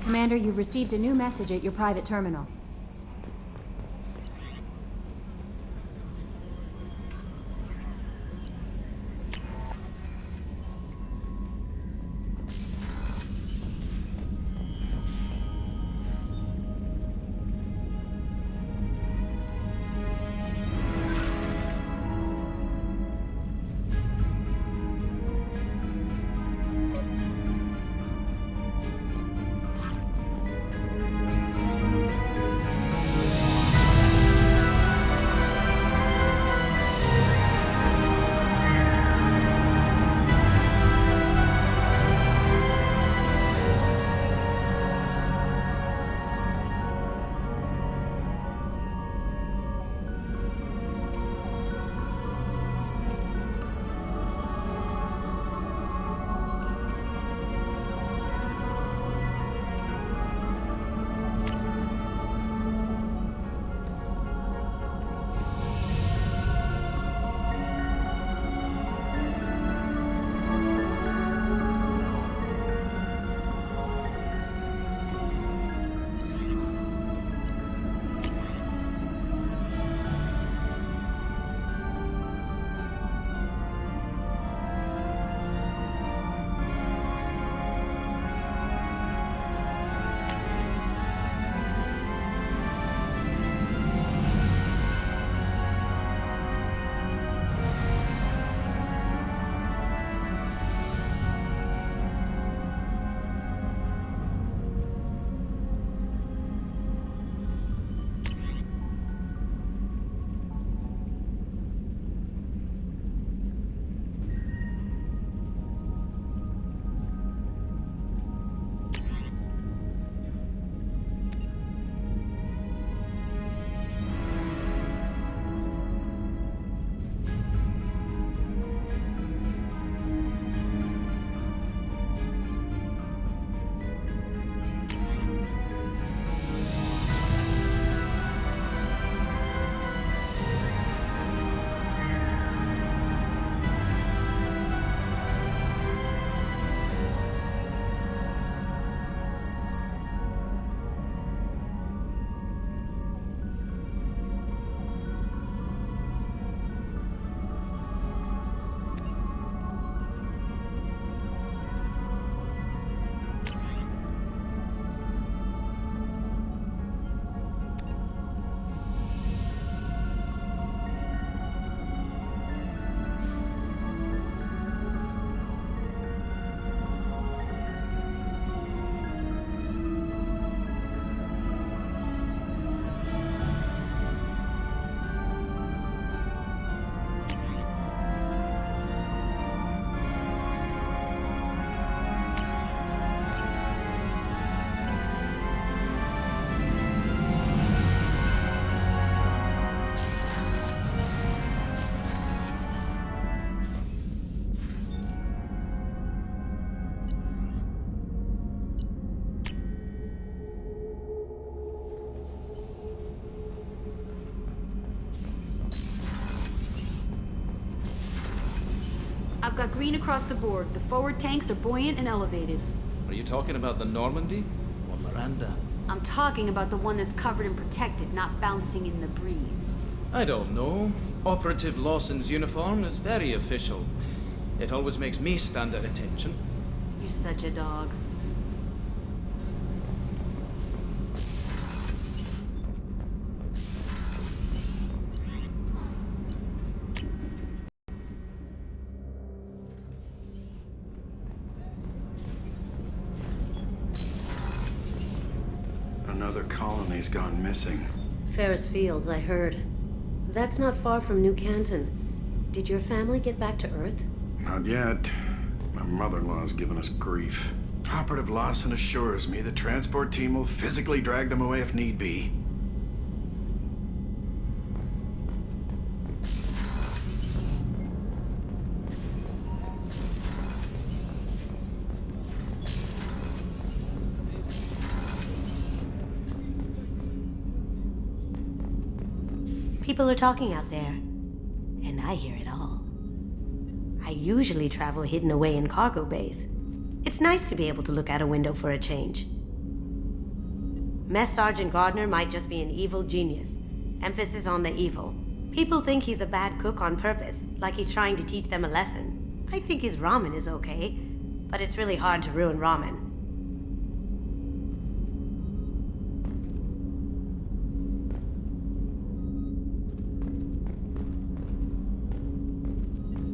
Commander, you've received a new message at your private terminal. I've got green across the board. The forward tanks are buoyant and elevated. Are you talking about the Normandy? Or Miranda? I'm talking about the one that's covered and protected, not bouncing in the breeze. I don't know. Operative Lawson's uniform is very official. It always makes me stand at attention. You're such a dog. Another colony's gone missing. Ferris Fields, I heard. That's not far from New Canton. Did your family get back to Earth? Not yet. My mother-in-law's given us grief. Operative Lawson assures me the transport team will physically drag them away if need be. People are talking out there, and I hear it all. I usually travel hidden away in cargo bays. It's nice to be able to look out a window for a change. Mess Sergeant Gardner might just be an evil genius. Emphasis on the evil. People think he's a bad cook on purpose, like he's trying to teach them a lesson. I think his ramen is okay, but it's really hard to ruin ramen.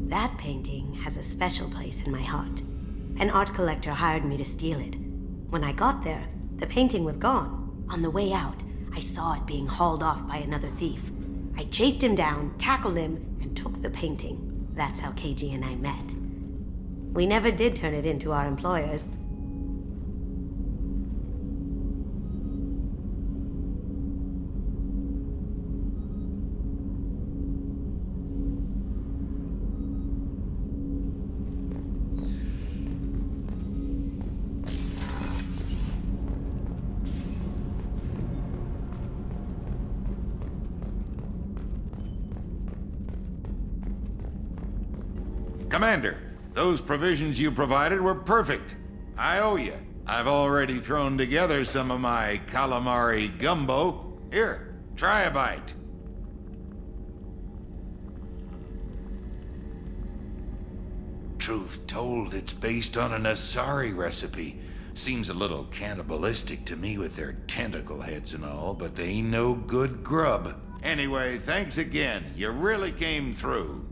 That painting has a special place in my heart. An art collector hired me to steal it. When I got there, the painting was gone. On the way out, I saw it being hauled off by another thief. I chased him down, tackled him, and took the painting. That's how KG and I met. We never did turn it into our employers. Commander, those provisions you provided were perfect. I owe you. I've already thrown together some of my calamari gumbo. Here, try a bite. Truth told, it's based on an Asari recipe. Seems a little cannibalistic to me with their tentacle heads and all, but they ain't no good grub. Anyway, thanks again. You really came through.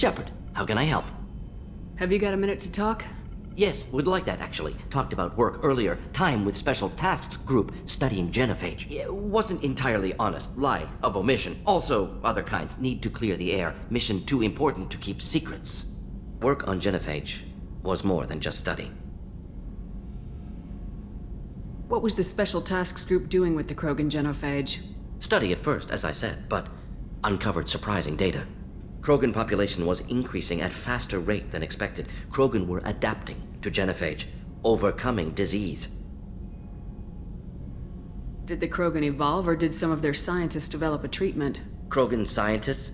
Shepard, how can I help? Have you got a minute to talk? Yes, would like that actually. Talked about work earlier. Time with Special Tasks Group studying genophage. Wasn't entirely honest. Lie of omission. Also, other kinds. Need to clear the air. Mission too important to keep secrets. Work on genophage was more than just study. What was the Special Tasks Group doing with the krogan genophage? Study at first, as I said, but uncovered surprising data. Krogan population was increasing at faster rate than expected. Krogan were adapting to genophage, overcoming disease. Did the krogan evolve, or did some of their scientists develop a treatment? Krogan scientists?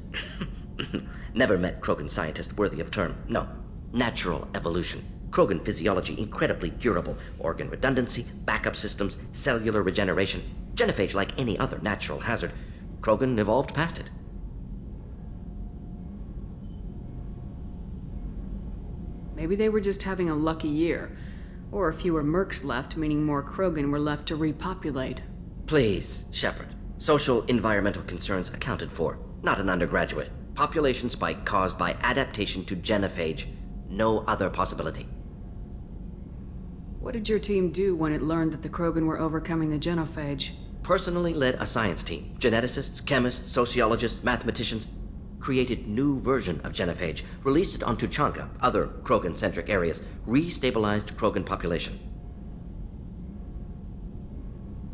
Never met Krogan scientist worthy of term. No. Natural evolution. Krogan physiology incredibly durable. Organ redundancy, backup systems, cellular regeneration. Genophage like any other natural hazard. Krogan evolved past it. Maybe they were just having a lucky year. Or fewer mercs left, meaning more krogan were left to repopulate. Please, Shepard. Social environmental concerns accounted for. Not an undergraduate. Population spike caused by adaptation to genophage. No other possibility. What did your team do when it learned that the krogan were overcoming the genophage? Personally led a science team. Geneticists, chemists, sociologists, mathematicians. Created new version of genophage, released it on Tuchanka, other Krogan-centric areas, restabilized Krogan population.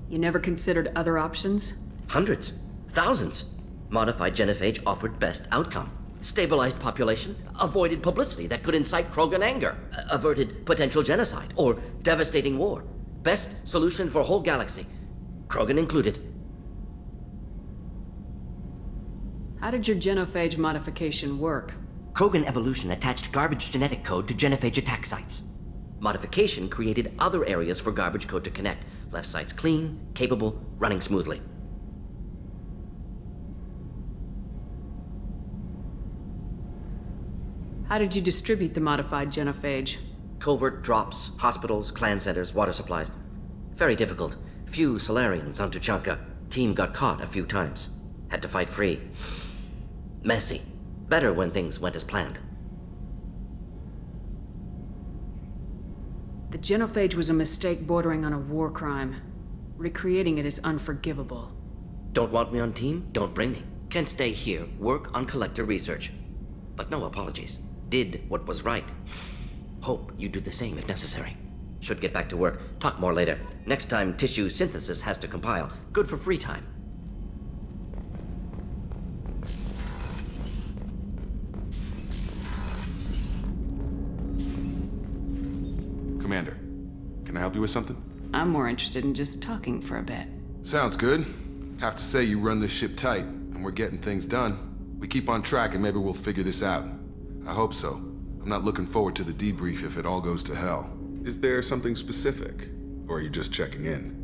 You never considered other options? Hundreds. Thousands. Modified genophage offered best outcome. Stabilized population, avoided publicity that could incite Krogan anger, averted potential genocide, or devastating war. Best solution for whole galaxy. Krogan included. How did your genophage modification work? Krogan evolution attached garbage genetic code to genophage attack sites. Modification created other areas for garbage code to connect. Left side's clean, capable, running smoothly. How did you distribute the modified genophage? Covert drops, hospitals, clan centers, water supplies. Very difficult. Few Solarians on Tuchanka. Team got caught a few times. Had to fight free. Messy. Better when things went as planned. The genophage was a mistake bordering on a war crime. Recreating it is unforgivable. Don't want me on team? Don't bring me. Can stay here, work on collector research. But no apologies. Did what was right. Hope you do the same if necessary. Should get back to work. Talk more later. Next time tissue synthesis has to compile. Good for free time. Commander, can I help you with something? I'm more interested in just talking for a bit. Sounds good. Have to say you run this ship tight, and we're getting things done. We keep on track and maybe we'll figure this out. I hope so. I'm not looking forward to the debrief if it all goes to hell. Is there something specific? Or are you just checking in?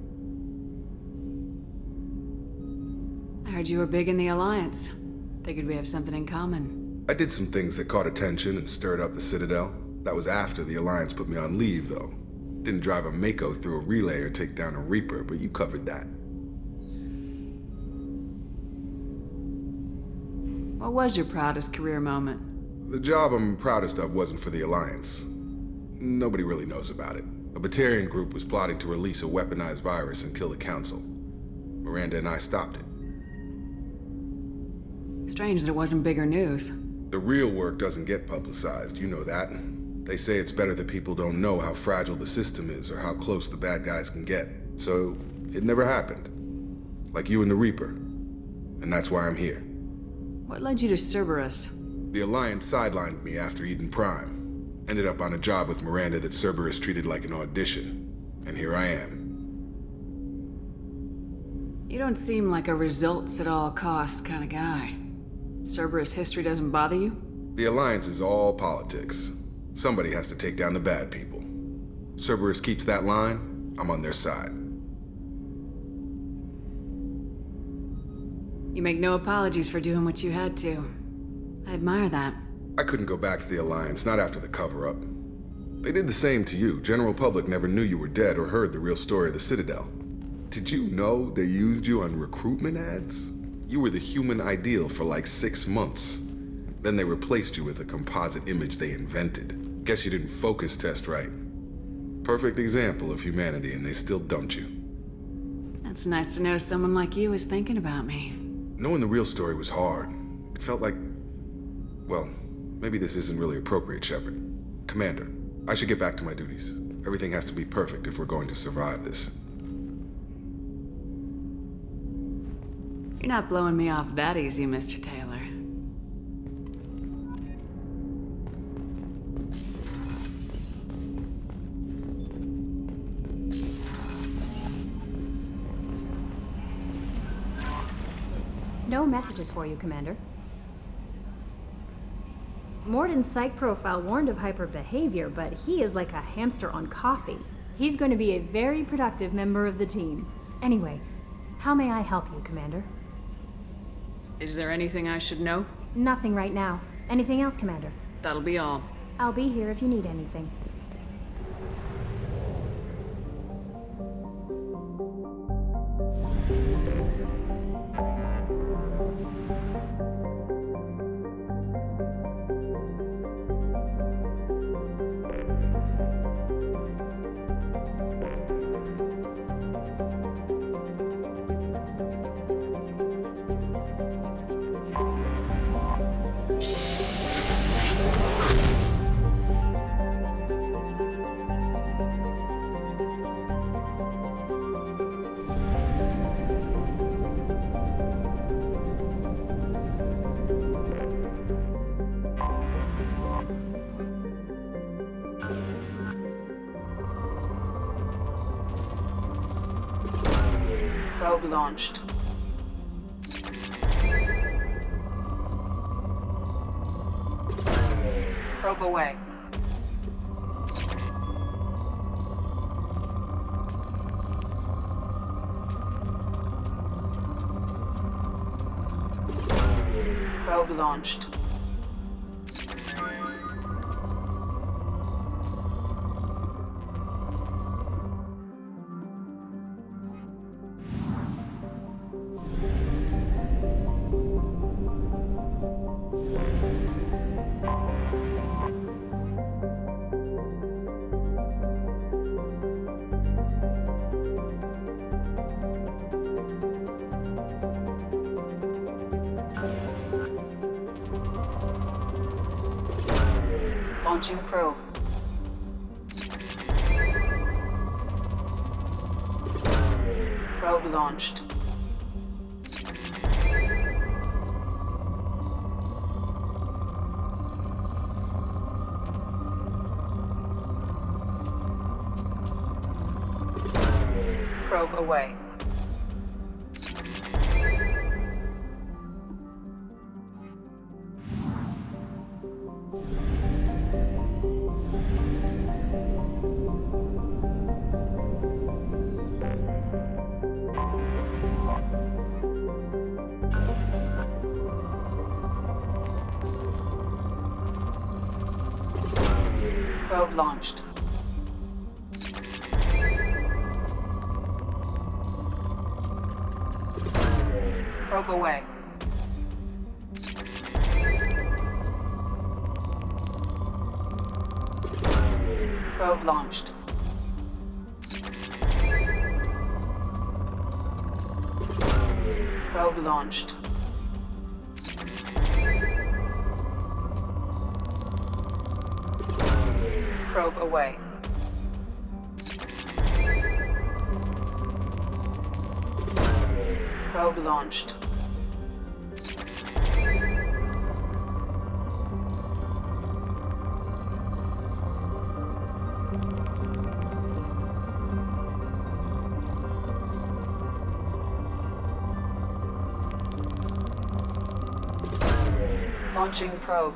I heard you were big in the Alliance. Figured we have something in common. I did some things that caught attention and stirred up the Citadel. That was after the Alliance put me on leave, though. Didn't drive a Mako through a relay or take down a Reaper, but you covered that. What was your proudest career moment? The job I'm proudest of wasn't for the Alliance. Nobody really knows about it. A Batarian group was plotting to release a weaponized virus and kill the Council. Miranda and I stopped it. Strange that it wasn't bigger news. The real work doesn't get publicized, you know that. They say it's better that people don't know how fragile the system is or how close the bad guys can get. So, it never happened. Like you and the Reaper. And that's why I'm here. What led you to Cerberus? The Alliance sidelined me after Eden Prime. Ended up on a job with Miranda that Cerberus treated like an audition. And here I am. You don't seem like a results at all costs kind of guy. Cerberus history doesn't bother you? The Alliance is all politics. Somebody has to take down the bad people. Cerberus keeps that line, I'm on their side. You make no apologies for doing what you had to. I admire that. I couldn't go back to the Alliance, not after the cover-up. They did the same to you. General public never knew you were dead or heard the real story of the Citadel. Did you know they used you on recruitment ads? You were the human ideal for like 6 months. Then they replaced you with a composite image they invented. Guess you didn't focus test right. Perfect example of humanity, and they still dumped you. That's nice to know someone like you is thinking about me. Knowing the real story was hard. It felt like... well, maybe this isn't really appropriate, Shepard. Commander, I should get back to my duties. Everything has to be perfect if we're going to survive this. You're not blowing me off that easy, Mr. Taylor. No messages for you, Commander. Morden's psych profile warned of hyper behavior, but he is like a hamster on coffee. He's going to be a very productive member of the team. Anyway, how may I help you, Commander? Is there anything I should know? Nothing right now. Anything else, Commander? That'll be all. I'll be here if you need anything. Probe launched. Probe away. Probe launched. Launching probe. Probe launched. Probe away. Probe launched. Probe away. Probe launched. Probe launched. Probe away. Probe launched. Launching probe.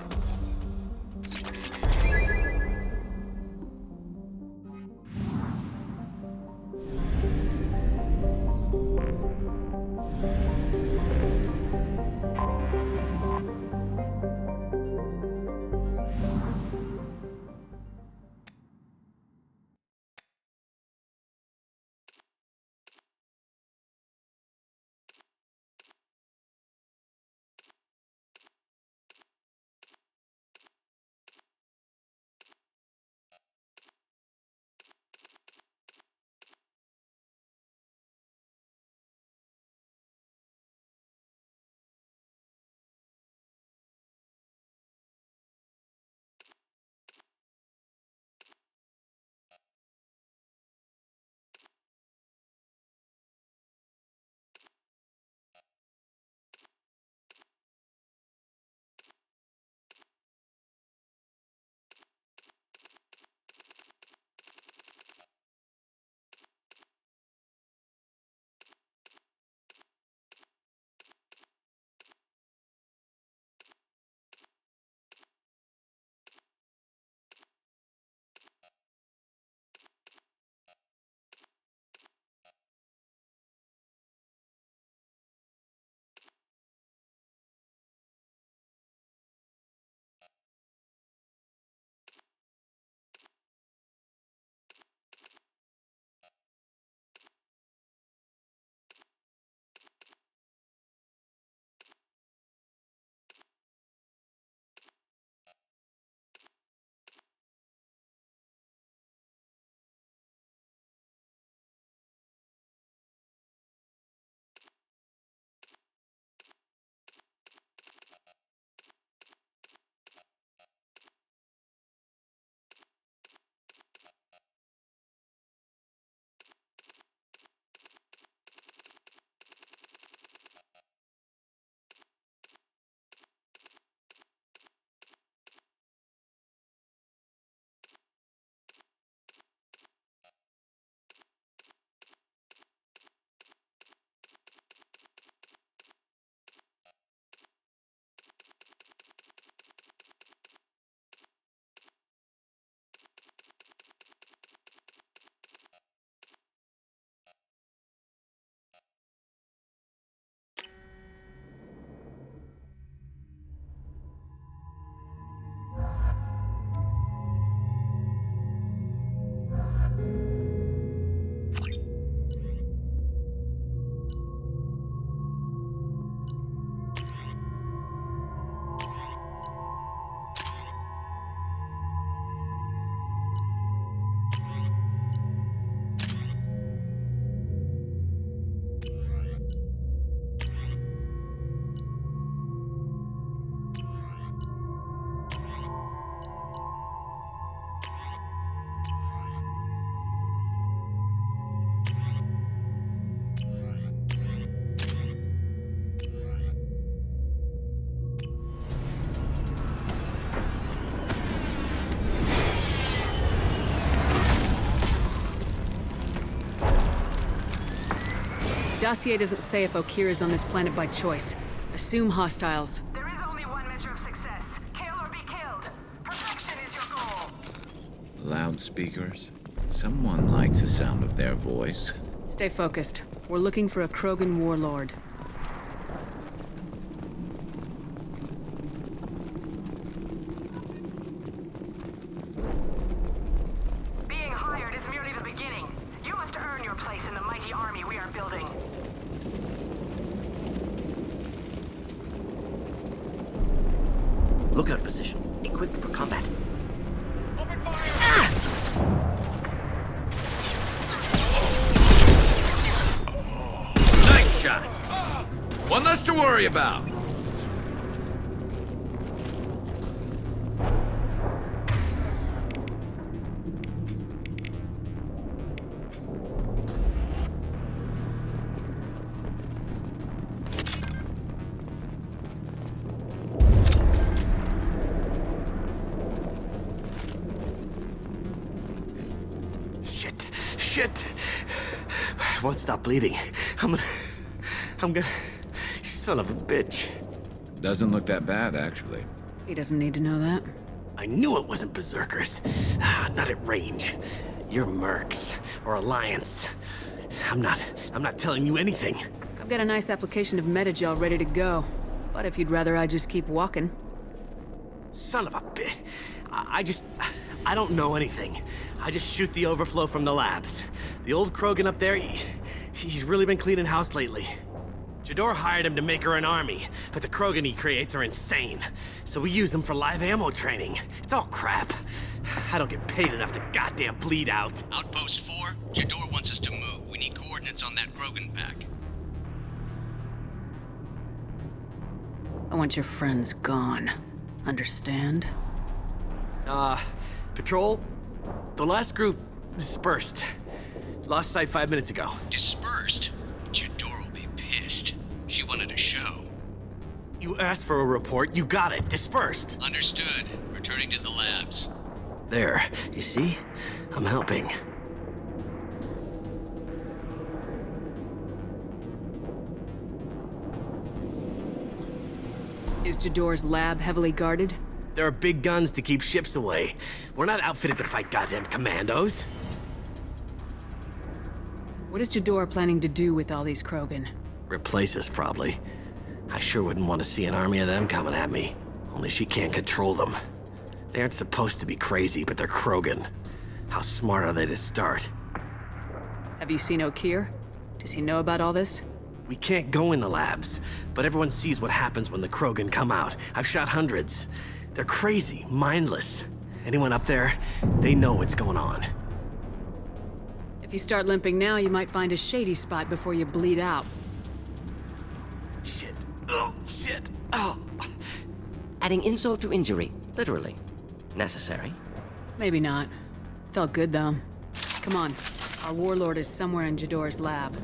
Dossier doesn't say if Okir is on this planet by choice. Assume hostiles. There is only one measure of success. Kill or be killed. Perfection is your goal. Loudspeakers? Someone likes the sound of their voice. Stay focused. We're looking for a Krogan warlord. Being hired is merely the beginning. You must earn your place in the mighty army we are building. Lookout position. Equipped for combat. Nice shot! One less to worry about. Shit! I won't stop bleeding. I'm gonna... Son of a bitch. Doesn't look that bad, actually. He doesn't need to know that. I knew it wasn't Berserkers. Not at range. You're Mercs. Or Alliance. I'm not telling you anything. I've got a nice application of Metagel ready to go. But if you'd rather I just keep walking. Son of a bitch. I don't know anything. I just shoot the overflow from the labs. The old Krogan up there, he's really been cleaning house lately. Jador hired him to make her an army, but the Krogan he creates are insane. So we use them for live ammo training. It's all crap. I don't get paid enough to goddamn bleed out. Outpost 4, Jador wants us to move. We need coordinates on that Krogan pack. I want your friends gone. Understand? Patrol, the last group dispersed. Lost sight 5 minutes ago. Dispersed? Jador will be pissed. She wanted a show. You asked for a report, you got it. Dispersed. Understood. Returning to the labs. There, you see? I'm helping. Is Jador's lab heavily guarded? There are big guns to keep ships away. We're not outfitted to fight goddamn commandos. What is Jador planning to do with all these Krogan? Replace us, probably. I sure wouldn't want to see an army of them coming at me. Only she can't control them. They aren't supposed to be crazy, but they're Krogan. How smart are they to start? Have you seen Okir? Does he know about all this? We can't go in the labs, but everyone sees what happens when the Krogan come out. I've shot hundreds. They're crazy, mindless. Anyone up there, they know what's going on. If you start limping now, you might find a shady spot before you bleed out. Shit. Oh, shit. Oh. Adding insult to injury, literally. Necessary. Maybe not. Felt good, though. Come on. Our warlord is somewhere in Jador's lab.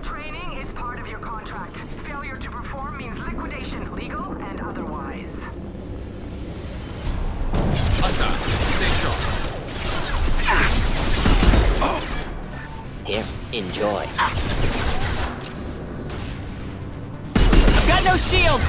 Training is part of your contract. Failure to perform means liquidation, legal and otherwise. Here, enjoy. I've got no shield!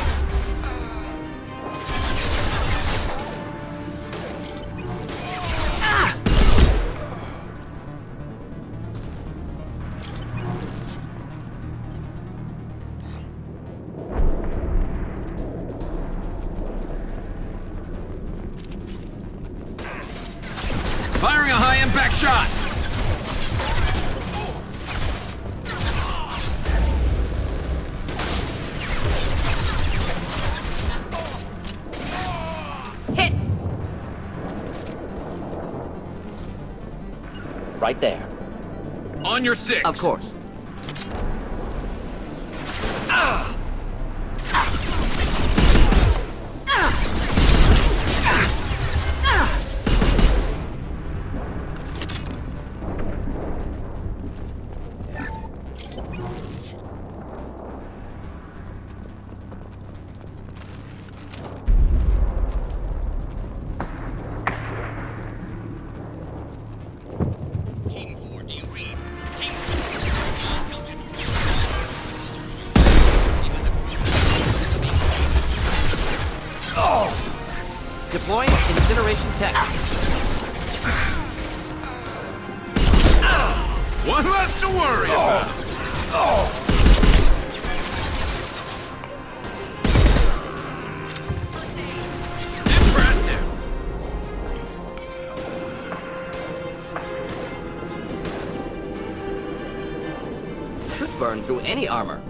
Firing a high-impact shot! Hit! Right there. On your 6! Of course. Team 4, do you read? Team 4. Deploying incineration tech. One less to worry about. Impressive. Should burn through any armor.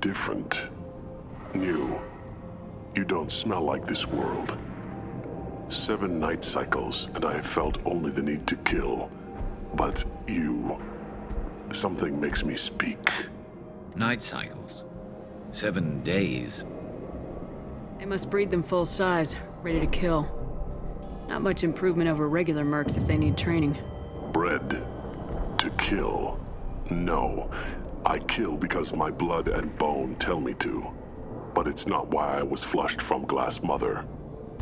Different. New. You don't smell like this world. 7 night cycles, and I have felt only the need to kill. But you... something makes me speak. Night cycles. 7 days. They must breed them full size, ready to kill. Not much improvement over regular mercs if they need training. Bred to kill. No. I kill because my blood and bone tell me to. But it's not why I was flushed from Glass Mother.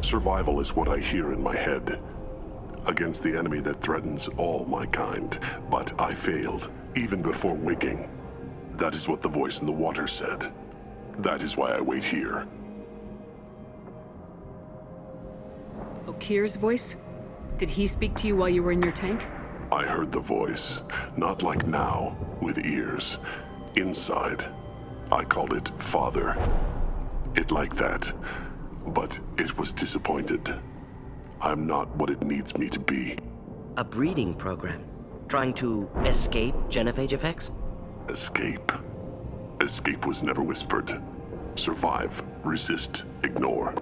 Survival is what I hear in my head. Against the enemy that threatens all my kind. But I failed, even before waking. That is what the voice in the water said. That is why I wait here. Khaar's voice? Did he speak to you while you were in your tank? I heard the voice, not like now, with ears. Inside. I called it Father. It like that, but it was disappointed. I'm not what it needs me to be. A breeding program? Trying to escape genophage effects? Escape. Escape was never whispered. Survive, resist, ignore.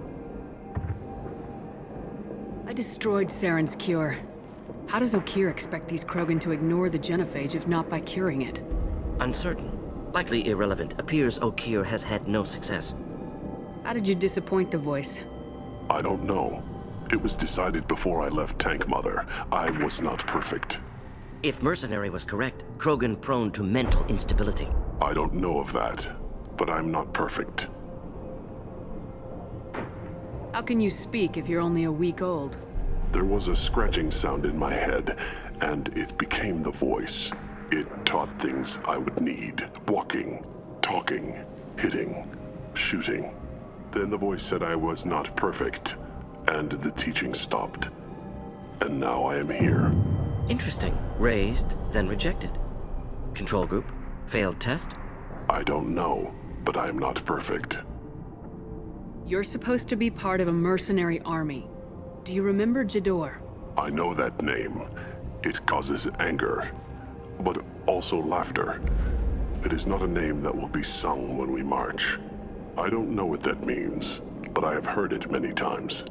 I destroyed Saren's cure. How does Khaar expect these krogan to ignore the genophage if not by curing it? Uncertain. Likely irrelevant. Appears Khaar has had no success. How did you disappoint the voice? I don't know. It was decided before I left Tank Mother. I was not perfect. If Mercenary was correct, krogan prone to mental instability. I don't know of that, but I'm not perfect. How can you speak if you're only a week old? There was a scratching sound in my head, and it became the voice. It taught things I would need. Walking, talking, hitting, shooting. Then the voice said I was not perfect, and the teaching stopped. And now I am here. Interesting. Raised, then rejected. Control group? Failed test? I don't know, but I am not perfect. You're supposed to be part of a mercenary army. Do you remember Jador? I know that name. It causes anger, but also laughter. It is not a name that will be sung when we march. I don't know what that means, but I have heard it many times.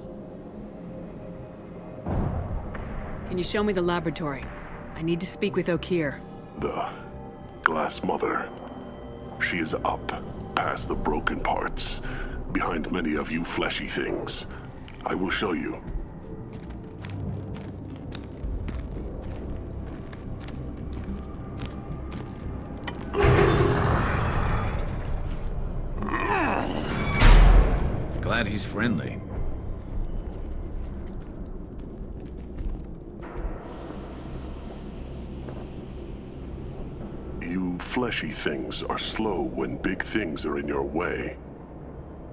Can you show me the laboratory? I need to speak with Khaar. The Glass Mother. She is up, past the broken parts, behind many of you fleshy things. I will show you. Glad he's friendly. You fleshy things are slow when big things are in your way.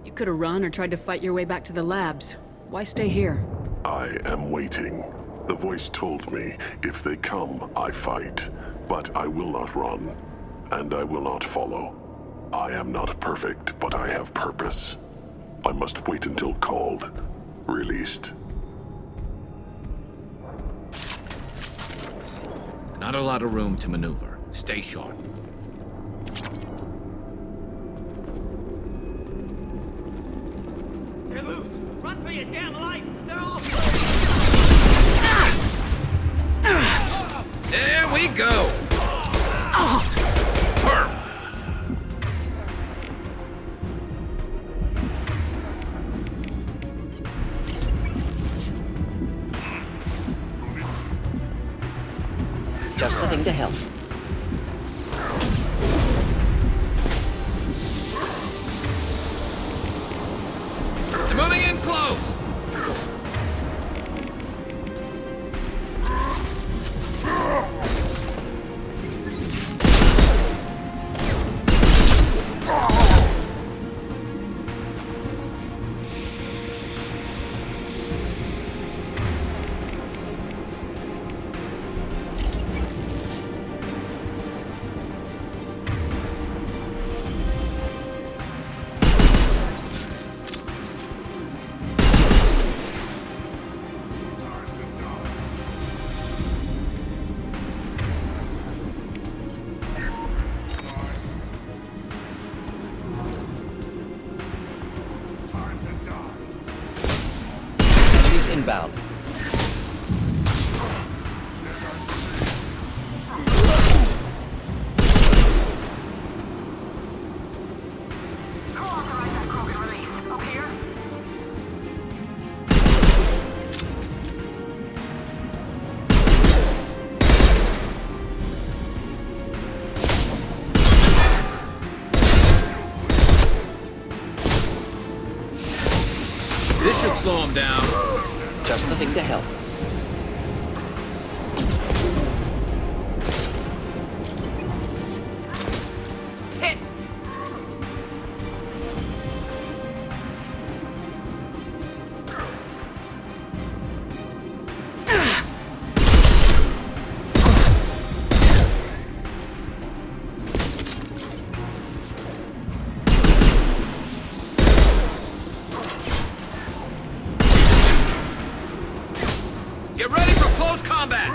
You could have run or tried to fight your way back to the labs. Why stay here? I am waiting. The voice told me, if they come, I fight. But I will not run, and I will not follow. I am not perfect, but I have purpose. I must wait until called, released. Not a lot of room to maneuver. Stay sharp. They're loose! Run for your damn life! They're all... There we go! Perfect! Just the thing to help. They're moving in close! Inbound. Who authorized that krogan release? Up here? This should slow him down. Just the thing to help. Hit! Get ready for close combat!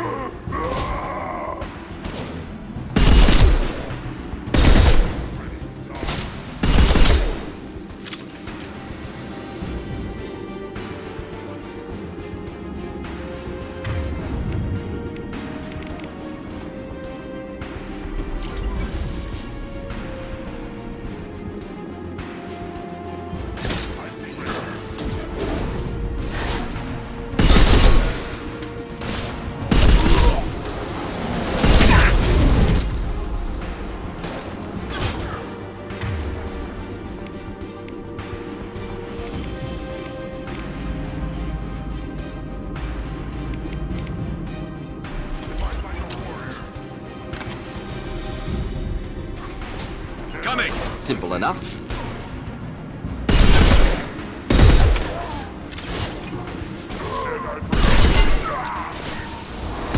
Coming! Simple enough.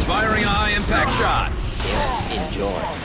Firing a high-impact shot. Enjoy.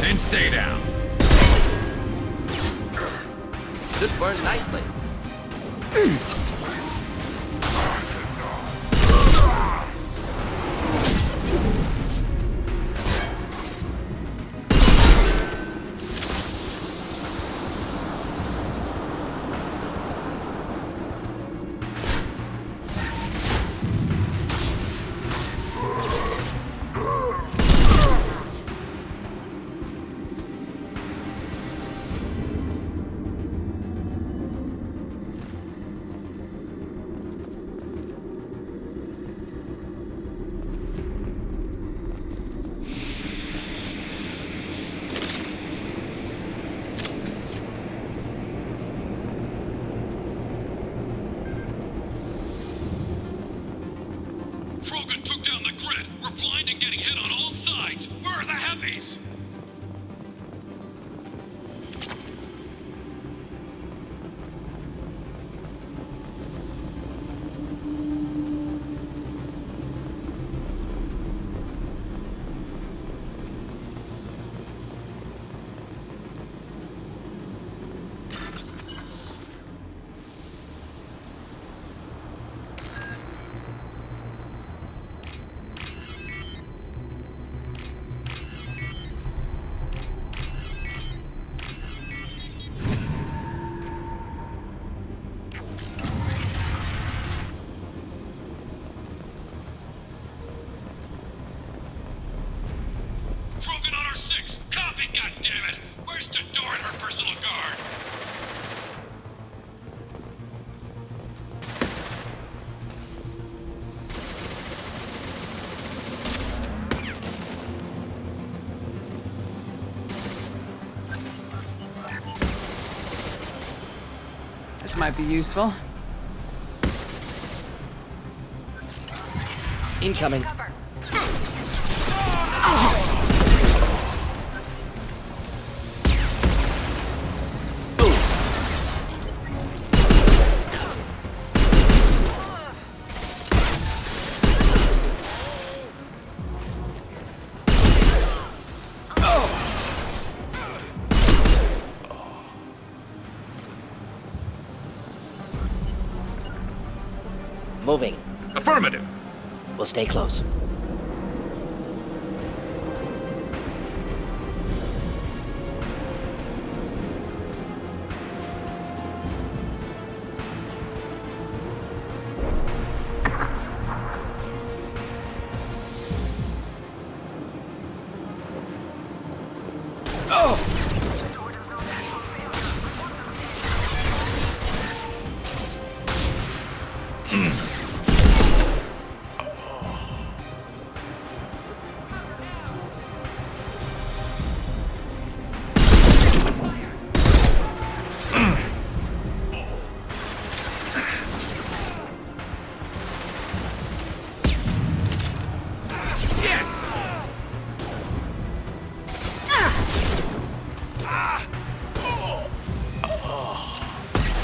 And stay down. This burned nicely. This might be useful. Incoming. Moving. Affirmative. We'll stay close.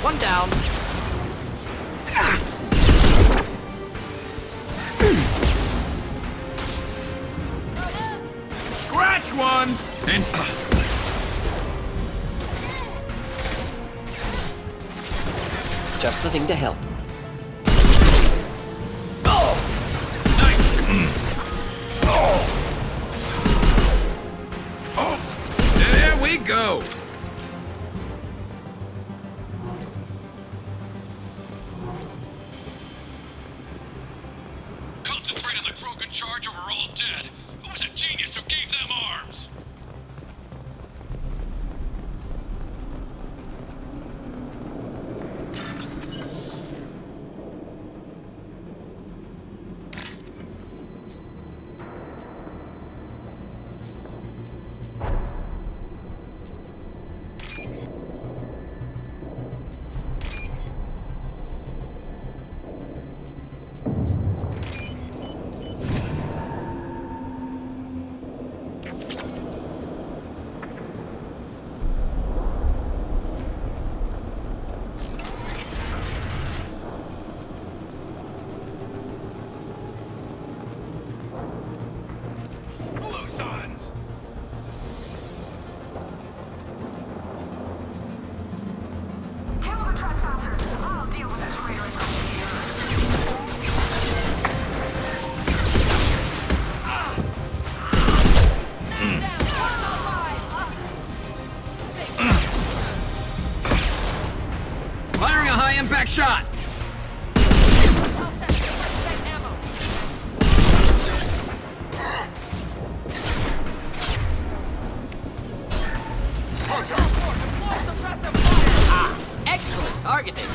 One down. Scratch one! And Just the thing to help. there we go! Concentrate on the krogan charge or we're all dead. Who was a genius who gave them arms? Firing a high-impact shot! Excellent targeting.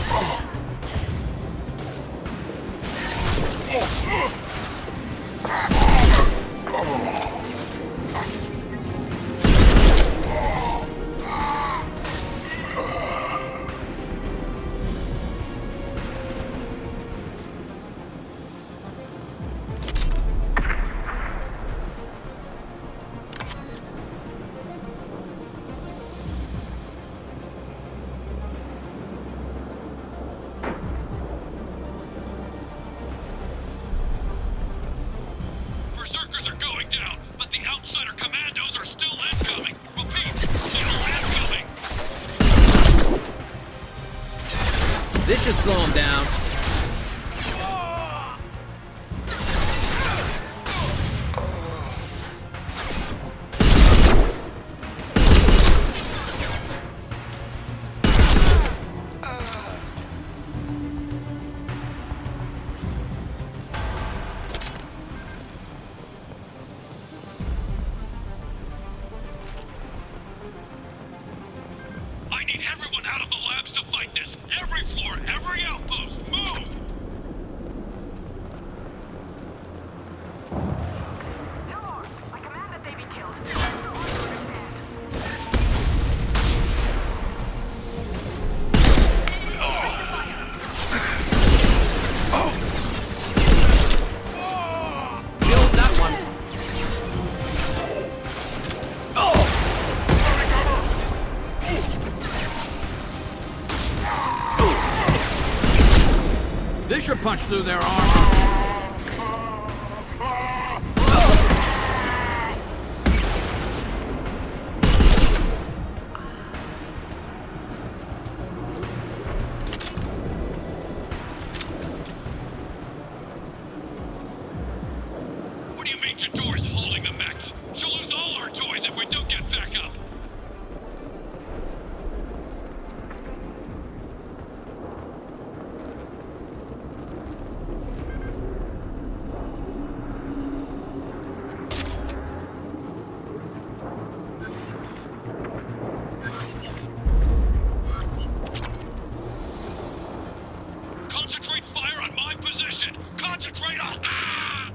Berserkers are going down, but the outsider commandos are still incoming. Repeat, still incoming. This should slow him down. I need everyone out of the labs to fight this. Every floor, every outpost, move! No more. I command that they be killed. That's so hard to understand. This should punch through their armor. What do you mean Jador's holding the mechs? She'll lose all her toys if we don't get back up. Concentrate fire on my position! Concentrate on... Ah!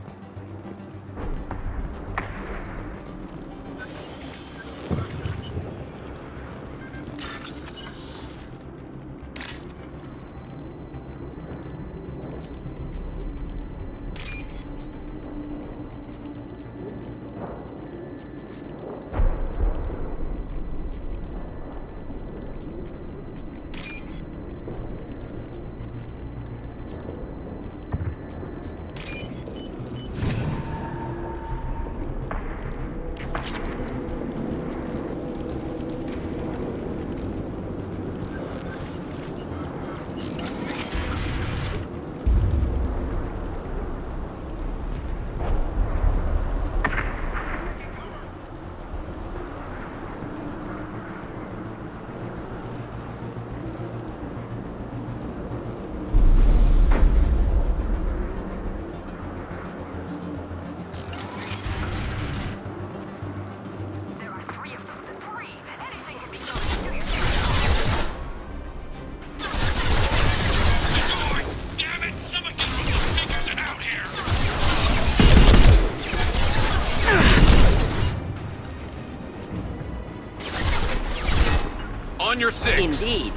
On your six. Indeed.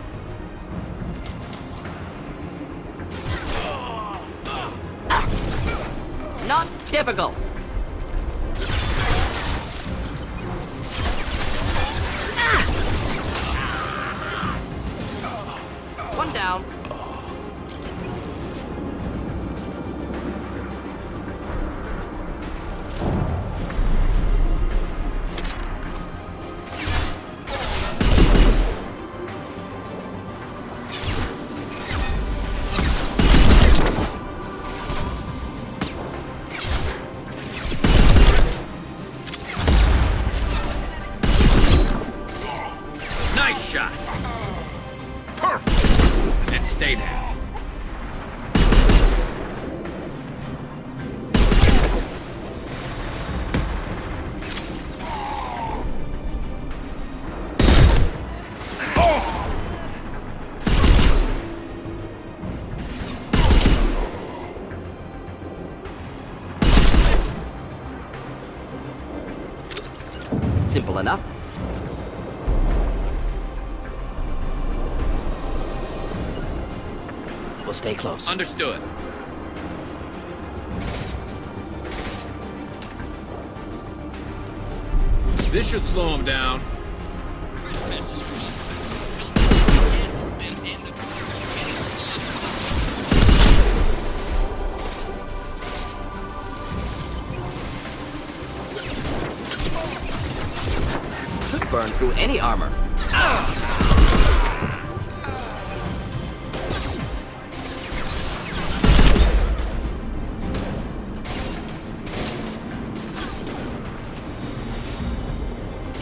Not difficult. One down. Nice shot. Perfect. And then stay down. Simple enough. We'll stay close. Understood. This should slow him down. Should burn through any armor.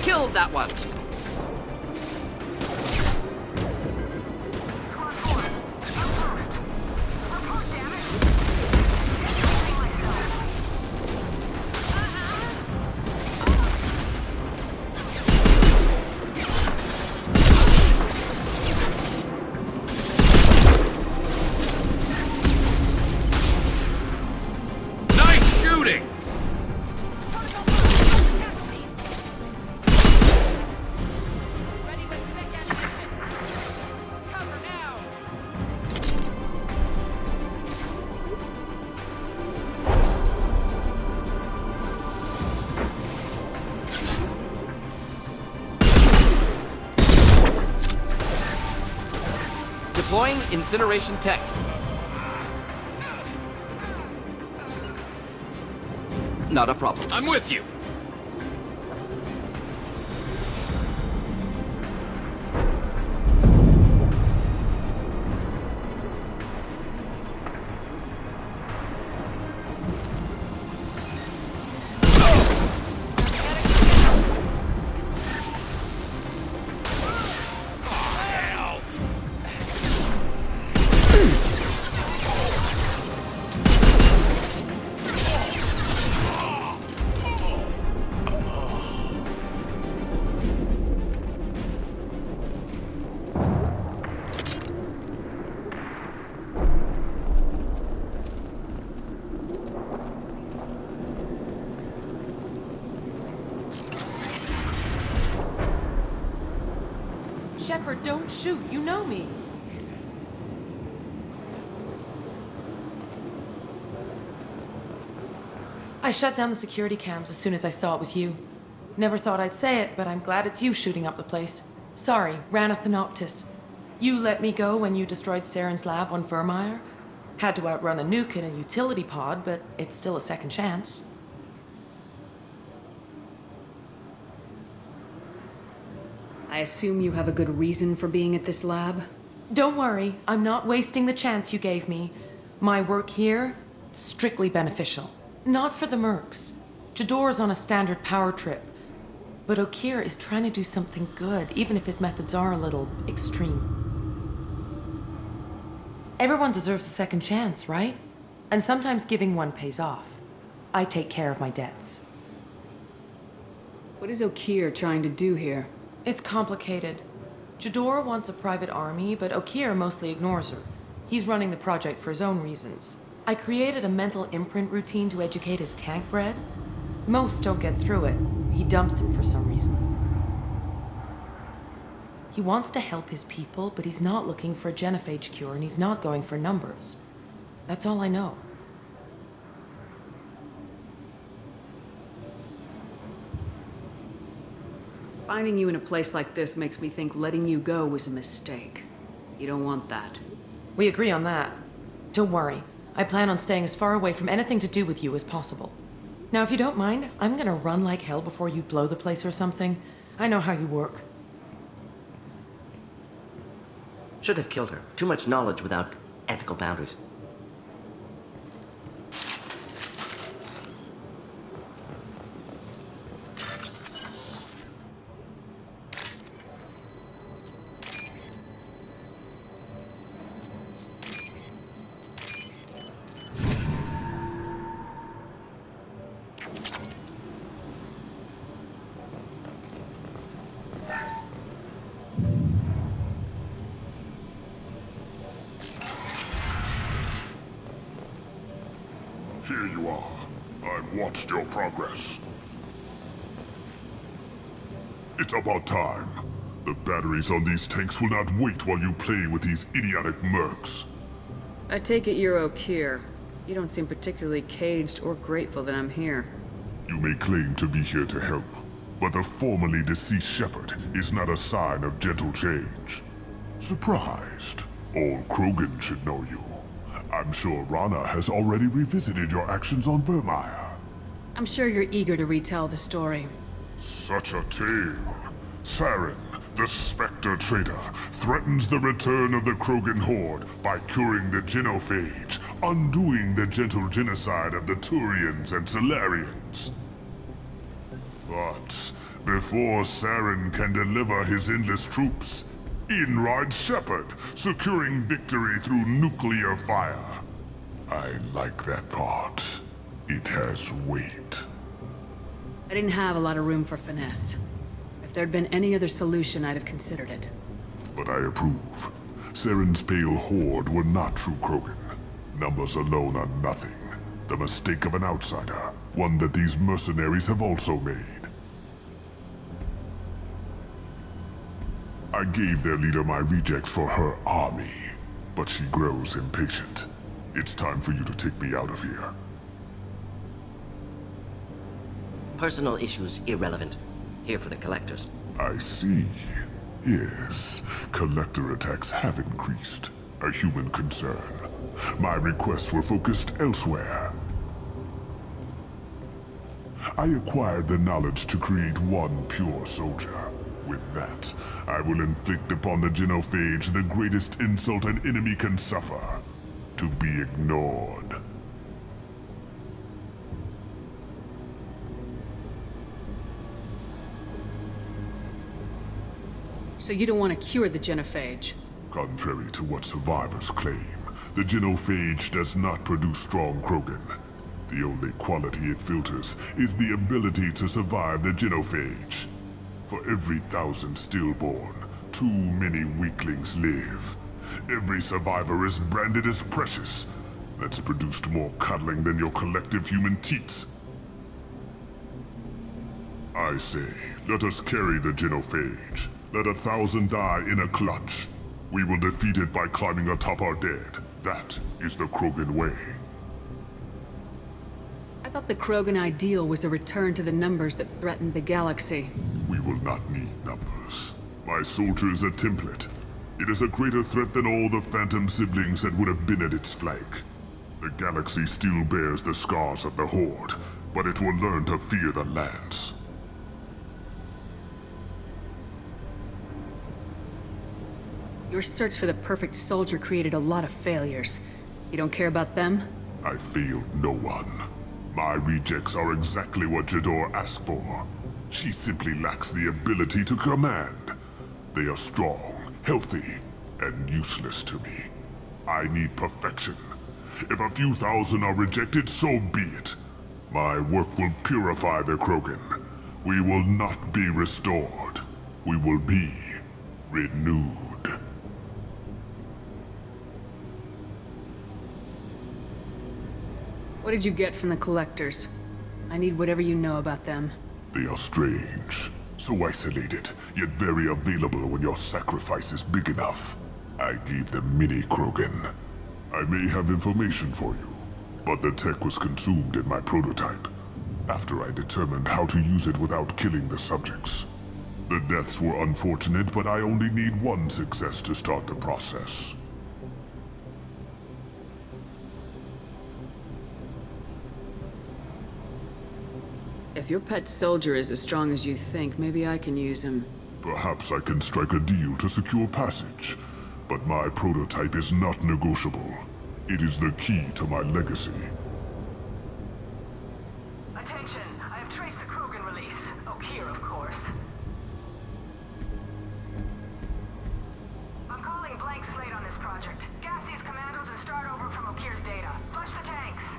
Killed that one. Nice shooting! Deploying incineration tech. not a problem. I'm with you. Shepard, don't shoot. You know me. I shut down the security cams as soon as I saw it was you. Never thought I'd say it, but I'm glad it's you shooting up the place. Sorry, ran a Thanoptis. You let me go when you destroyed Saren's lab on Vermeer. Had to outrun a nuke in a utility pod, but it's still a second chance. I assume you have a good reason for being at this lab? Don't worry, I'm not wasting the chance you gave me. My work here, strictly beneficial. Not for the mercs. Jador's on a standard power trip. But Okeer is trying to do something good, even if his methods are a little extreme. Everyone deserves a second chance, right? And sometimes giving one pays off. I take care of my debts. What is Okeer trying to do here? It's complicated. Jador wants a private army, but Okeer mostly ignores her. He's running the project for his own reasons. I created a mental imprint routine to educate his tank bred. Most don't get through it. He dumps them for some reason. He wants to help his people, but he's not looking for a genophage cure, and he's not going for numbers. That's all I know. Finding you in a place like this makes me think letting you go was a mistake. You don't want that. We agree on that. Don't worry. I plan on staying as far away from anything to do with you as possible. Now, if you don't mind, I'm gonna run like hell before you blow the place or something. I know how you work. Should have killed her. Too much knowledge without ethical boundaries. Here you are. I've watched your progress. It's about time. The batteries on these tanks will not wait while you play with these idiotic mercs. I take it you're Okeer. You don't seem particularly caged or grateful that I'm here. You may claim to be here to help, but the formerly deceased Shepard is not a sign of gentle change. Surprised? All Krogan should know you. I'm sure Rana has already revisited your actions on Vermeer. I'm sure you're eager to retell the story. Such a tale. Saren, the Spectre traitor, threatens the return of the Krogan horde by curing the genophage, undoing the gentle genocide of the Turians and Solarians. But before Saren can deliver his endless troops, in rides Shepard, securing victory through nuclear fire. I like that part. It has weight. I didn't have a lot of room for finesse. If there'd been any other solution, I'd have considered it. But I approve. Saren's pale horde were not true Krogan. Numbers alone are nothing. The mistake of an outsider. One that these mercenaries have also made. I gave their leader my rejects for her army, but she grows impatient. It's time for you to take me out of here. Personal issues irrelevant. Here for the collectors. I see. Yes, collector attacks have increased. A human concern. My requests were focused elsewhere. I acquired the knowledge to create one pure soldier. With that, I will inflict upon the genophage the greatest insult an enemy can suffer. To be ignored. So you don't want to cure the genophage? Contrary to what survivors claim, the genophage does not produce strong krogan. The only quality it filters is the ability to survive the genophage. For every 1,000 stillborn, too many weaklings live. Every survivor is branded as precious. That's produced more cuddling than your collective human teats. I say, let us carry the genophage. Let 1,000 die in a clutch. We will defeat it by climbing atop our dead. That is the Krogan way. I thought the Krogan ideal was a return to the numbers that threatened the galaxy. We will not need numbers. My soldier is a template. It is a greater threat than all the Phantom siblings that would have been at its flank. The galaxy still bears the scars of the Horde, but it will learn to fear the Lance. Your search for the perfect soldier created a lot of failures. You don't care about them? I failed no one. My rejects are exactly what Jador asked for. She simply lacks the ability to command. They are strong, healthy, and useless to me. I need perfection. If a few thousand are rejected, so be it. My work will purify the Krogan. We will not be restored. We will be renewed. What did you get from the Collectors? I need whatever you know about them. They are strange. So isolated, yet very available when your sacrifice is big enough. I gave them mini Krogan. I may have information for you, but the tech was consumed in my prototype, after I determined how to use it without killing the subjects. The deaths were unfortunate, but I only need one success to start the process. If your pet soldier is as strong as you think, maybe I can use him. Perhaps I can strike a deal to secure passage, but my prototype is not negotiable. It is the key to my legacy. Attention, I have traced the Krogan release. Khaar, of course. I'm calling blank slate on this project. Gas these commandos and start over from Khaar's data. Flush the tanks.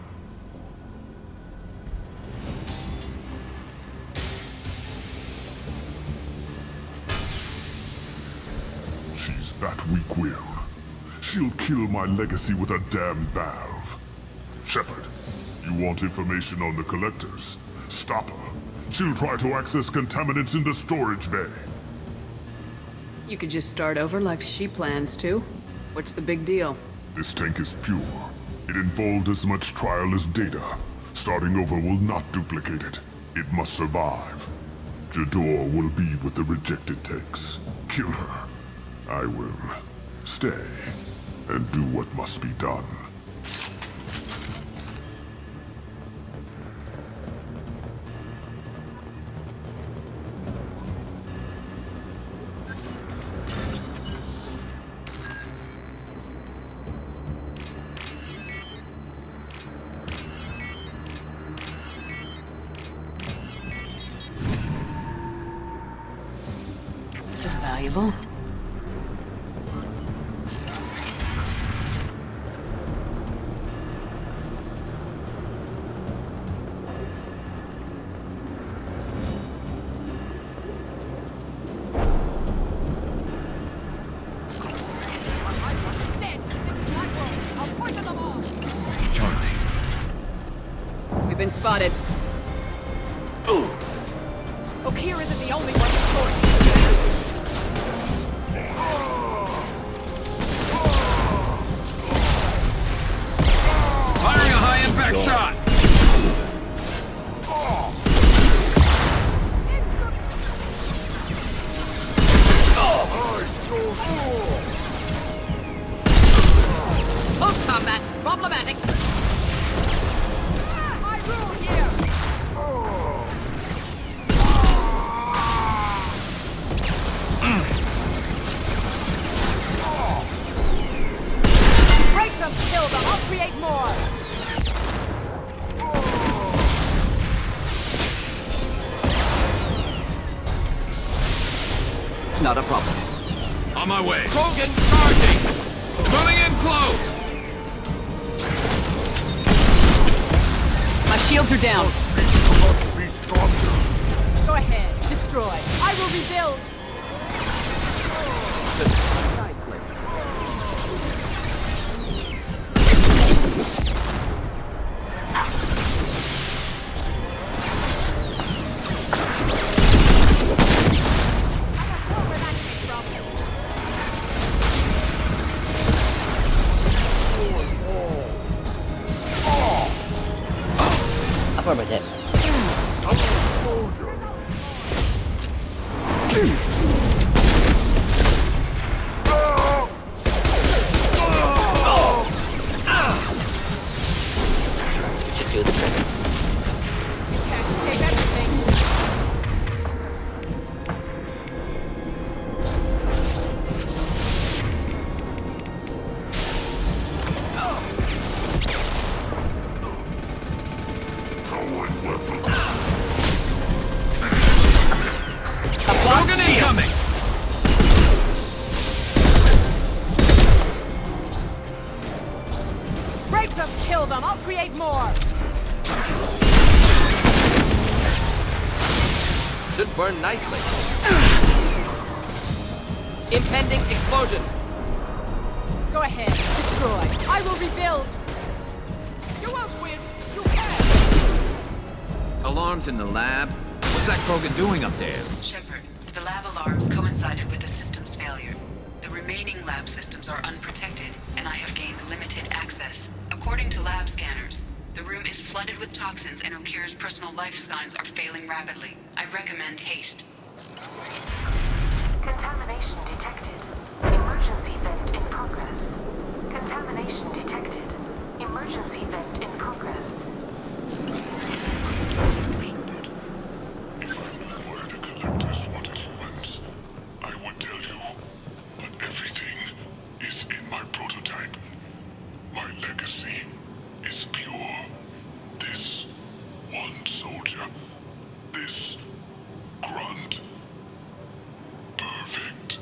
She's that weak-willed. She'll kill my legacy with a damn valve. Shepard, you want information on the Collectors? Stop her. She'll try to access contaminants in the storage bay. You could just start over like she plans to. What's the big deal? This tank is pure. It involved as much trial as data. Starting over will not duplicate it. It must survive. Jador will be with the rejected tanks. Kill her. I will stay and do what must be done. This is valuable. Been spotted. Khaar isn't the only one destroyed. Firing a high-impact shot! Close combat. Problematic. I rule here. create more! Not a problem. On my way. Krogan charging! Moving in close! My shields are down. Go ahead, destroy. I will rebuild. Affirmative. Should do the trick. Can't escape everything. Krogan incoming! Break them, kill them, I'll create more! Should burn nicely. Impending explosion. Go ahead, destroy. I will rebuild. You won't win. You can. Alarms in the lab? What's that Krogan doing up there? Shepard, the lab alarms coincided with the system's failure. The remaining lab systems are unprotected, and I have gained limited access. According to lab scanners, the room is flooded with toxins and Okir's personal life signs are failing rapidly. I recommend haste. Contamination detected. Emergency vent in progress. Contamination detected. Emergency vent in progress. I would tell you, but everything is in my prototype. My legacy is pure. This one soldier, this grunt, perfect.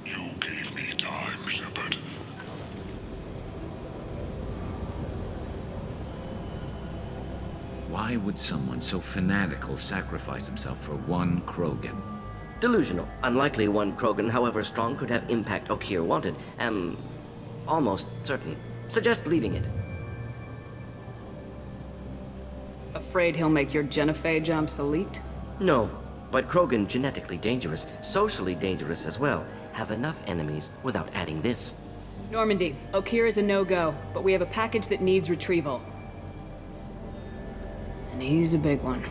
You gave me time, Shepard. Why would someone so fanatical sacrifice himself for one Krogan? Delusional. Unlikely one Krogan, however strong, could have impact Okir wanted. Am almost certain. Suggest leaving it. Afraid he'll make your genophage obsolete? No, but Krogan genetically dangerous, socially dangerous as well. Have enough enemies without adding this. Normandy, Okir is a no-go, but we have a package that needs retrieval. And he's a big one.